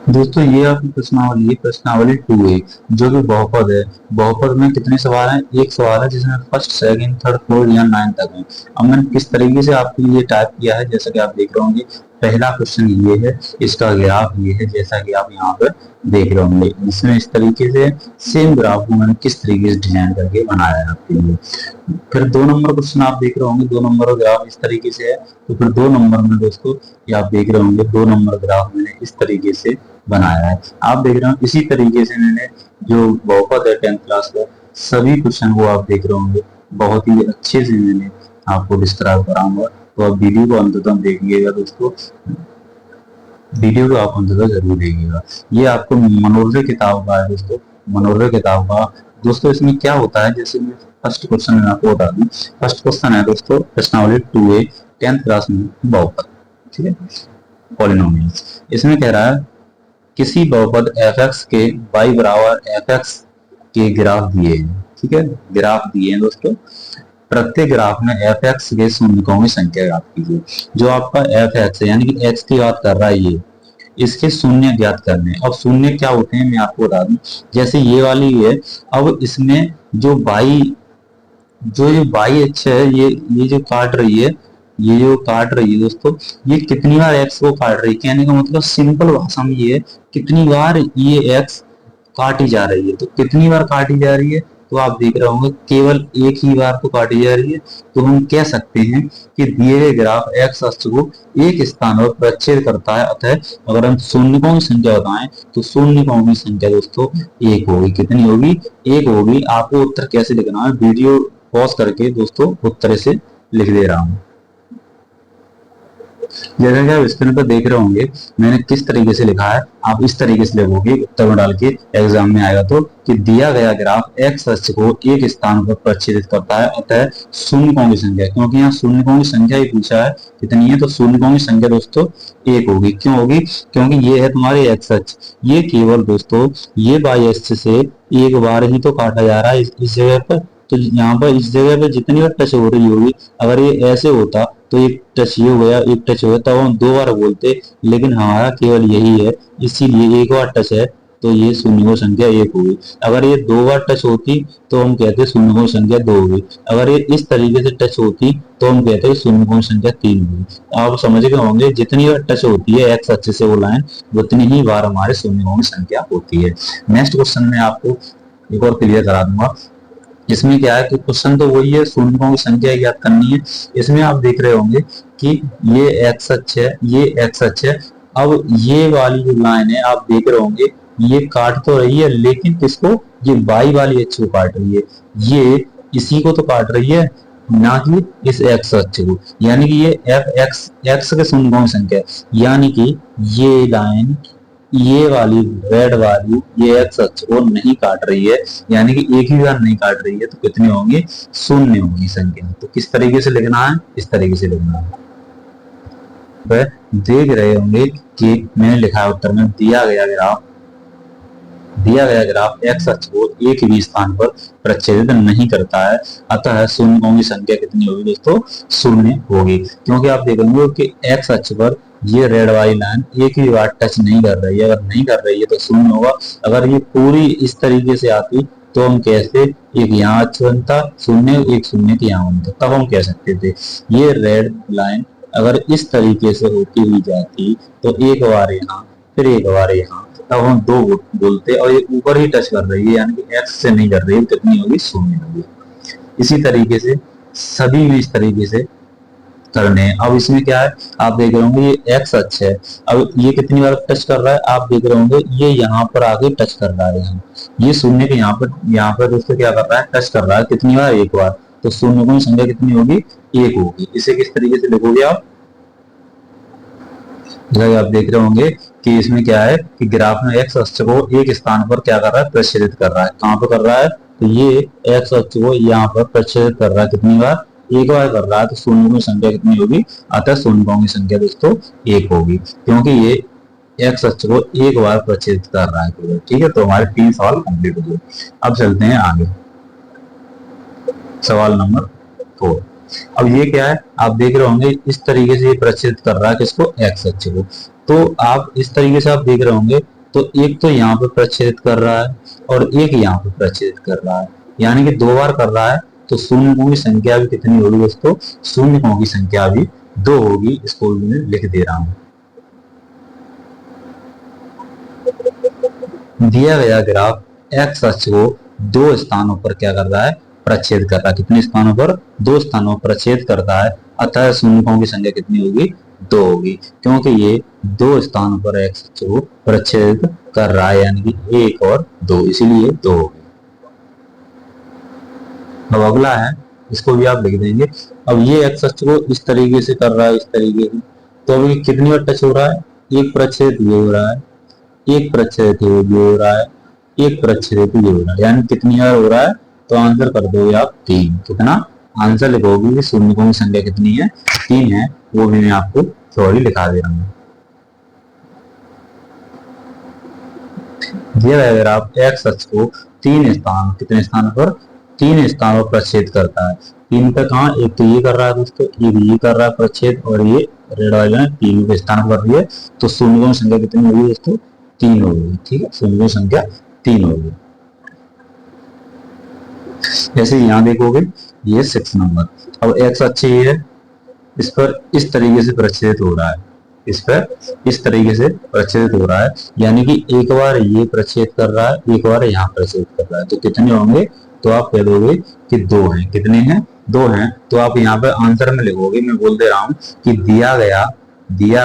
दोस्तों ये आपकी प्रश्नावली 2 है, जो कि बहुपद है। बहुपद में कितने सवाल हैं? एक सवाल है जिसमें फर्स्ट, सेकंड, थर्ड, फोर्थ या 9 तक है। अब मैंने किस तरीके से आपके लिए टाइप किया है, जैसा कि आप देख रहे होंगे। पहला क्वेश्चन ये है, इसका ग्राफ ये है, जैसा कि आप यहाँ पर देख रहे होंगे। इसमें इस तरीके से सेम ग्राफ को मैंने किस तरीके से डिजाइन करके बनाया है आपके लिए। फिर 2 नंबर क्वेश्चन आप देख रहे होंगे, 2 नंबर का ग्राफ इस तरीके से है। तो फिर 2 नंबर में दोस्तों ये आप देख रहे होंगे, 2 नंबर ग्राफ मैंने इस तरीके से बनाया है। आप देख रहे हो इसी तरीके से मैंने जो बहुपद है 10th क्लास का सभी क्वेश्चन को आप देख रहे होंगे, बहुत ही अच्छे से मैंने आपको डिस्क्राइब कराऊंगा। तो आप वीडियो को अंत तक देखिएगा दोस्तों, वीडियो को आप अंत तक जरूर देखिएगा। ये आपको मनोरंजन किताब का है दोस्तों, मनोरंजन किताब का। दोस्तों इसमें क्या होता है, जैसे मैं फर्स्ट क्वेश्चन में आपको बता दूं। फर्स्ट क्वेश्चन है दोस्तों प्रश्नावली 2A 10th क्लास में बहुपद, ठीक है, पॉलिनोमियल्स। इसमें कह रहा है किसी बहुपद f(x) के y बराबर f(x) के ग्राफ दिए हैं, ठीक है, ग्राफ दिए हैं दोस्तों। प्रत्येक ग्राफ में f(x) के शून्यकों की संख्या ज्ञात कीजिए। जो आपका f(x) है यानी कि x की बात कर रहा है, ये इसके शून्य ज्ञात करने। अब शून्य क्या होते हैं मैं आपको बता दूं, जैसे ये वाली है। अब इसमें जो ये बाई अक्ष है, ये जो काट रही है, ये जो काट रही है दोस्तों, ये कितनी बार एक्स को काट रही है। कहने का मतलब सिंपल भाषा में ये है, कितनी बार ये एक्स काटी जा रही है। तो कितनी बार काटी जा रही है, तो आप देख रहे होंगे केवल एक ही बार को काटी जा रही है। तो हम कह सकते हैं कि दिए गए ग्राफ एक्स अक्ष को एक स्थान पर प्रक्षेप करता है। अतः अगर हम शून्यकों की संख्या बताएं तो शून्यकों की संख्या दोस्तों एक होगी। कितनी होगी? एक होगी। आपको उत्तर कैसे लिखना है, वीडियो पॉज करके दोस्तों उत्तर से लिख दे रहा हूं। जैसा कि आप स्क्रीन पर देख रहे होंगे मैंने किस तरीके से लिखा है, आप इस तरीके से लिखोगे उत्तर में डाल के, एग्जाम में आएगा तो कि दिया गया ग्राफ एक्स अक्ष को एक स्थान पर प्रक्षेपित करता है। अतः शून्यकों की संख्या, क्योंकि यहाँ शून्यकों की संख्या ही पूछा है कितनी है, तो शून्यकों की संख्या दोस्तों एक होगी। क्यों होगी? क्योंकि ये है तुम्हारी एक्स अक्ष, ये केवल दोस्तों ये वाई अक्ष से एक बार ही तो काटा जा रहा है इस जगह पर। तो यहाँ पर इस जगह पे जितनी बार टच हो रही होगी, अगर ये ऐसे होता तो एक टच ये हो गया, एक टच हो गया, तब हम 2 बार बोलते। लेकिन हमारा केवल यही है, इसीलिए एक बार टच है तो ये शून्य संख्या एक होगी। अगर ये 2 बार टच होती तो हम कहते शून्य संख्या 2 होगी। अगर ये इस तरीके से टच होती तो हम कहते शून्य संख्या 3 होगी। आप समझ गए होंगे, जितनी बार टच होती है एक्स अच्छे से वो लाइन, उतनी ही बार हमारे शून्य की संख्या होती है। नेक्स्ट क्वेश्चन में आपको एक और क्लियर करा दूंगा। इसमें क्या है कि क्वेश्चन तो वही है, शून्यों की संख्या ज्ञात करनी है। इसमें आप देख रहे होंगे कि ये एक्स अक्ष है, ये एक्स अक्ष है। अब ये वाली जो लाइन है आप देख रहे होंगे, ये काट तो रही है, लेकिन किसको? ये बाई वाली अक्ष को काट रही है। ये इसी को तो काट रही है, ना कि इस एक्स अक्ष को। यानी कि ये एफ एक्स एक्स के शून्यों की संख्या, यानी कि ये लाइन, ये वाली रेड वाली, ये एक्स अक्ष को नहीं काट रही है, यानी कि एक ही बार नहीं काट रही है। तो कितने होंगे? शून्य होगी संख्या। तो किस तरीके से लिखना है? इस तरीके से लिखना है। देख रहे होंगे कि मैंने लिखा है उत्तर में, दिया गया ग्राफ एक्स अक्ष को एक भी स्थान पर प्रक्षेपित नहीं करता है। अतः शून्यों की संख्या कितनी होगी दोस्तों? शून्य होगी। क्योंकि आप देखेंगे कि एक्स अक्ष पर ये रेड वाली लाइन एक भी बार टच नहीं कर रही है। अगर नहीं कर रही है तो शून्य होगा। अगर ये पूरी इस तरीके से आती तो हम कैसे, एक यहाँ अक्ष बनता शून्य, एक शून्य के यहाँ बनता, तब हम कह सकते थे ये रेड लाइन अगर इस तरीके से होती हुई जाती तो एक बार यहाँ फिर एक बार यहाँ, तब हम 2 बोलते। और ये ऊपर ही टच कर रही है, यानी कि एक्स से नहीं कर रही है, कितनी होगी? शून्य होगी। इसी तरीके से सभी में इस तरीके से करने हैं। अब इसमें क्या है, आप देख रहे होंगे ये एक्स अक्ष है। अब ये कितनी बार टच कर रहा है, आप देख रहे होंगे ये यहाँ पर आगे टच कर रहा है। ये शून्य के यहाँ पर दोस्तों क्या कर रहा है? टच कर रहा है। कितनी बार? एक बार। तो शून्य की संख्या कितनी होगी? एक होगी। इसे किस तरीके से लिखोगे आप? आप देख रहे होंगे कि इसमें क्या है कि ग्राफ में एक्स अक्ष को एक स्थान पर क्या कर रहा है? प्रक्षेपित कर रहा है। कहां पर कर रहा है? तो ये एक्स अक्ष को यहाँ पर प्रक्षेपित कर रहा है। कितनी बार? एक बार कर रहा है। तो शून्यों की संख्या कितनी होगी? अतः शून्यों की संख्या दोस्तों एक होगी, क्योंकि ये एक्स अक्ष को एक बार प्रक्षेपित कर रहा है। ठीक है, तो हमारे 3 सवाल कंप्लीट हो गए। अब चलते हैं आगे, सवाल नंबर 4। अब ये क्या है, आप देख रहे होंगे इस तरीके से ये प्रच्छेद कर रहा है किसको, एक्स अक्ष को। तो आप इस तरीके से आप देख रहे होंगे, तो एक तो यहाँ पे प्रच्छेद कर रहा है और एक यहाँ पे प्रच्छेद कर रहा है, यानी कि 2 बार कर रहा है। तो शून्यकों की संख्या भी कितनी होगी दोस्तों, शून्यकों की संख्या भी 2 होगी। इसको भी मैं लिख दे रहा हूं। दिया गया ग्राफ एक्स अक्ष को 2 स्थानों पर क्या कर रहा है, प्रच्छेद कर रहा है। कितने स्थानों पर, 2 स्थानों पर प्रच्छेद करता है। अतः शून्यकों की संख्या कितनी होगी, 2 होगी, क्योंकि ये 2 स्थानों पर एक्स अक्ष को प्रच्छेद कर रहा है, यानी कि 1 और 2, इसीलिए 2 होगी। अब अगला है, इसको भी आप लिख देंगे। अब ये एक्स अक्ष को इस तरीके से कर रहा है, इस तरीके से, तो अभी कितनी बार टच हो रहा है, एक प्रच्छेद ये हो रहा है, एक प्रच्छेद ये हो रहा है, एक प्रच्छेद ये हो रहा है, यानी कितनी बार हो रहा है, तो आंसर कर दोगे आप 3। कितना आंसर लिखोगे कि शून्यकों की संख्या कितनी है, 3 है, वो भी मैं आपको थोड़ी लिखा दे रहा हूँ। अगर आप एक्स अक्ष को 3 स्थान, कितने स्थानों पर, 3 स्थानों पर प्रच्छेद करता है। 3 पे कहा, एक तो ये कर रहा है दोस्तों, एक ये कर रहा है प्रच्छेद, और ये रेड वाला है 3 के स्थान पर रही है। तो शून्यकों की संख्या कितनी होगी दोस्तों, 3 होगी। ठीक है, शून्यकों की संख्या 3 होगी। जैसे यहाँ देखोगे ये 6 नंबर, अब एक्स अक्ष ये है, इस पर इस तरीके से प्रच्छेद हो रहा है, इस पर इस तरीके से प्रच्छेद हो रहा है, यानी कि एक बार ये प्रच्छेद कर रहा है, एक बार यहाँ प्रच्छेद कर रहा है। तो कितने होंगे, तो आप कह दोगे कि 2 हैं। कितने हैं, 2 हैं। तो आप यहाँ पे आंसर में लिखोगे, मैं बोल दे रहा हूँ कि दिया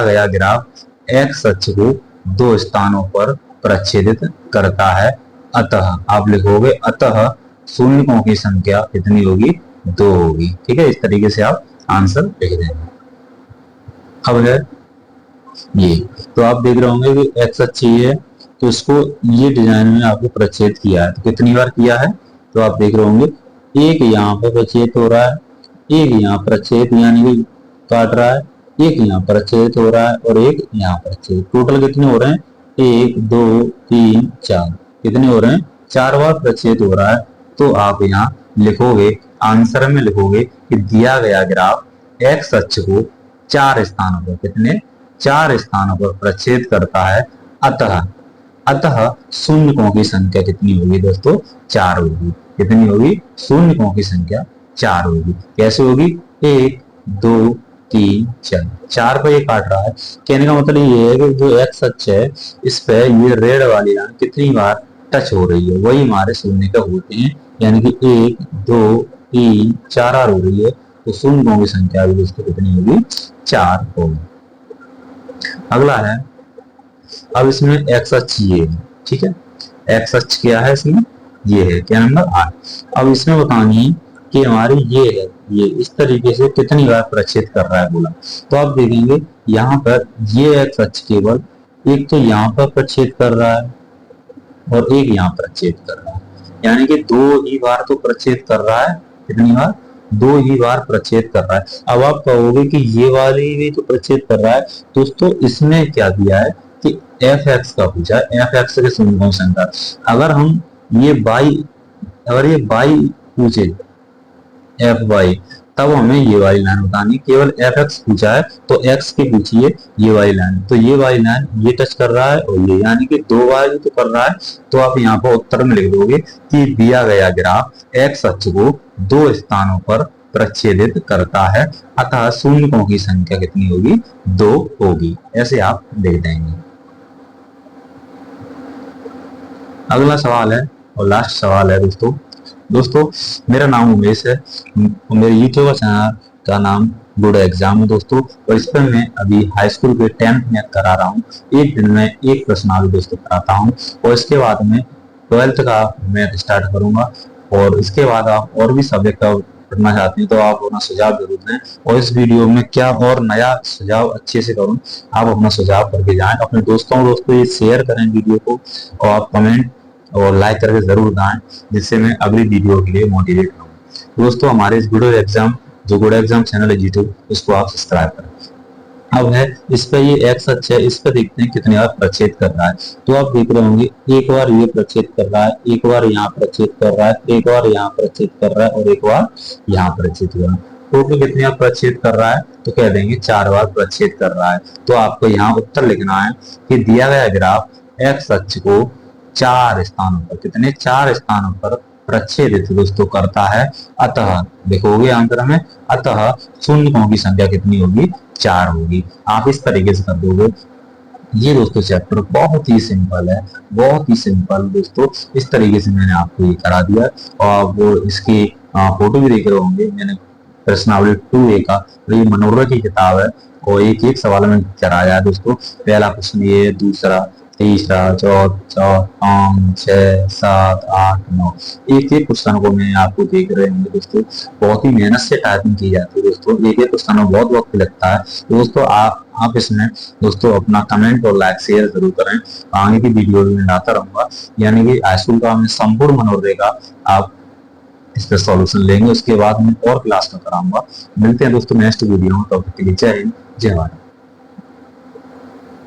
गया ग्राफ एक्स अक्ष को 2 स्थानों पर प्रच्छेदित करता है। अतः आप लिखोगे, अतः शून्यकों की संख्या कितनी होगी, 2 होगी। ठीक है, इस तरीके से आप आंसर लिख देंगे। अब है ये, तो आप देख रहे होंगे कि एक्स अक्ष ये है, तो इसको ये डिजाइन में आपको प्रच्छेद किया है। तो कितनी बार किया है, तो आप देख रहे होंगे एक यहाँ पर प्रच्छेद हो रहा है, एक यहाँ प्रच्छेद यानी कि काट रहा है, एक यहाँ प्रच्छेद हो रहा है, और एक यहाँ प्रच्छेद। टोटल कितने हो रहे हैं, 1 2 3 4, कितने हो रहे हैं, 4 बार प्रच्छेद हो रहा है। तो आप यहाँ लिखोगे, आंसर में लिखोगे कि दिया गया ग्राफ एक्स अक्ष को 4 स्थानों पर, कितने, 4 स्थानों पर प्रच्छेद करता है। अतः शून्यकों की संख्या कितनी होगी दोस्तों, 4 होगी। कितनी होगी, शून्यकों की संख्या 4 होगी। कैसे होगी, 1 2 3 4, 4 पर ये काट रहा है। कहने का मतलब ये है कि जो एक्स अक्ष है, इस पे ये रेड वाली लाइन कितनी बार टच हो रही है, वही हमारे शून्य का होते हैं, यानी कि 1 2 3 4 बार हो रही है। तो शून्यों की संख्या भी दोस्तों कितनी होगी, 4 होगी। अगला है, अब इसमें एक्स अक्ष ये है, ठीक है, एक्स अक्ष क्या है इसमें, ये है, क्या नंबर 8। अब इसमें बतानी कि हमारी ये है, ये इस तरीके से कितनी बार प्रच्छेद कर रहा है बोला। तो आप देखेंगे यहाँ पर ये एक्स अक्ष केवल एक तो यहाँ पर प्रच्छेद कर रहा है और एक यहाँ प्रच्छेद कर रहा है, यानी कि 2 ही बार तो प्रच्छेद कर रहा है। कितनी बार, 2 ही बार प्रच्छेद कर रहा है। अब आप कहोगे कि ये वाली भी तो प्रच्छेद कर रहा है। दोस्तों इसमें क्या दिया है कि एफ एक्स का पूछा है, एफ एक्स के शून्यकों की संख्या। अगर हम ये बाई, अगर ये बाई पूछे एफ वाई, तब हमें ये वाली लाइन बतानी। केवल एफ एक्स पूछा है तो एक्स की पूछिए ये वाली लाइन, तो ये वाली लाइन ये टच कर रहा है और ये, यानी कि 2 बार तो कर रहा है। तो आप यहाँ पर उत्तर में लिख दोगे कि दिया गया ग्राफ एक्स अक्ष को 2 स्थानों पर प्रच्छेदित करता है, अतः शून्यकों की संख्या कितनी होगी, 2 होगी। ऐसे आप लिख देंगे। अगला सवाल है और लास्ट सवाल है दोस्तों मेरा नाम उमेश है, मेरे यूट्यूब चैनल का नाम गुड एग्जाम है दोस्तों, और इस पर मैं अभी हाई स्कूल के 10th मैथ करा रहा हूँ। एक दिन में एक प्रश्नावली दोस्तों कराता हूँ, और इसके बाद में 12th का मैथ स्टार्ट करूंगा। और इसके बाद आप और भी सब्जेक्ट का पढ़ना चाहते हैं तो आप अपना सुझाव जरूर दें, और इस वीडियो में क्या और नया सुझाव अच्छे से करूं, आप अपना सुझाव करके जाएं। अपने दोस्तों ये शेयर करें वीडियो को, और आप कमेंट और लाइक करके जरूर दाएं, जिससे मैं अगली वीडियो के लिए मोटिवेट रहूं। दोस्तों हमारे इस वीडियो एग्जाम जो गुड एग्जाम चैनल है यूट्यूब, उसको आप सब्सक्राइब करें। अब है इस पे ये एक्स अक्ष है, इस पे देखते हैं कितनी बार प्रच्छेद कर रहा है। तो आप देख रहे होंगे एक बार ये प्रच्छेद कर रहा है, एक बार यहाँ प्रच्छेद कर रहा है, एक बार यहाँ प्रच्छेद कर रहा है, और एक बार यहाँ प्रच्छेद कर रहा है। टोटल कितनी बार प्रच्छेद कर रहा है, तो कह देंगे 4 बार प्रच्छेद कर रहा है। तो आपको यहाँ उत्तर लिखना है कि दिया गया ग्राफ एक्स अक्ष को 4 स्थानों पर, कितने 4 स्थानों पर प्रच्छेदित दोस्तों करता है। अतः देखोगे आंसर में, अतः शून्यों की संख्या कितनी होगी, 4 होगी। आप इस तरीके से कर दोगे। ये दोस्तों चैप्टर बहुत ही सिंपल है, बहुत ही सिंपल दोस्तों। इस तरीके से मैंने आपको ये करा दिया, और वो इसकी फोटो भी देख रहे होंगे मैंने, प्रश्नावली 2A का। और ये मनोरम की किताब है, और एक एक सवाल में कराया है दोस्तों। पहला प्रश्न ये, दूसरा, तीसरा, चौथा, 5, 6, 7, 8, 9, एक एक क्वेश्चन को मैं आपको देख रहे होंगे दोस्तों। बहुत ही मेहनत से टाइपिंग की जाती है दोस्तों, एक एक क्वेश्चन में बहुत वक्त लगता है। तो दोस्तों आप इसमें दोस्तों अपना कमेंट और लाइक शेयर जरूर करें। आगे की वीडियो में लाता रहूंगा, यानी कि हाईस्कूल का मैं संपूर्ण मनोदय का आप इस पर सॉल्यूशन लेंगे। उसके बाद मैं और क्लास का कराऊंगा। मिलते हैं दोस्तों नेक्स्ट वीडियो में, तब तक के लिए जय हिंद, जय भारत।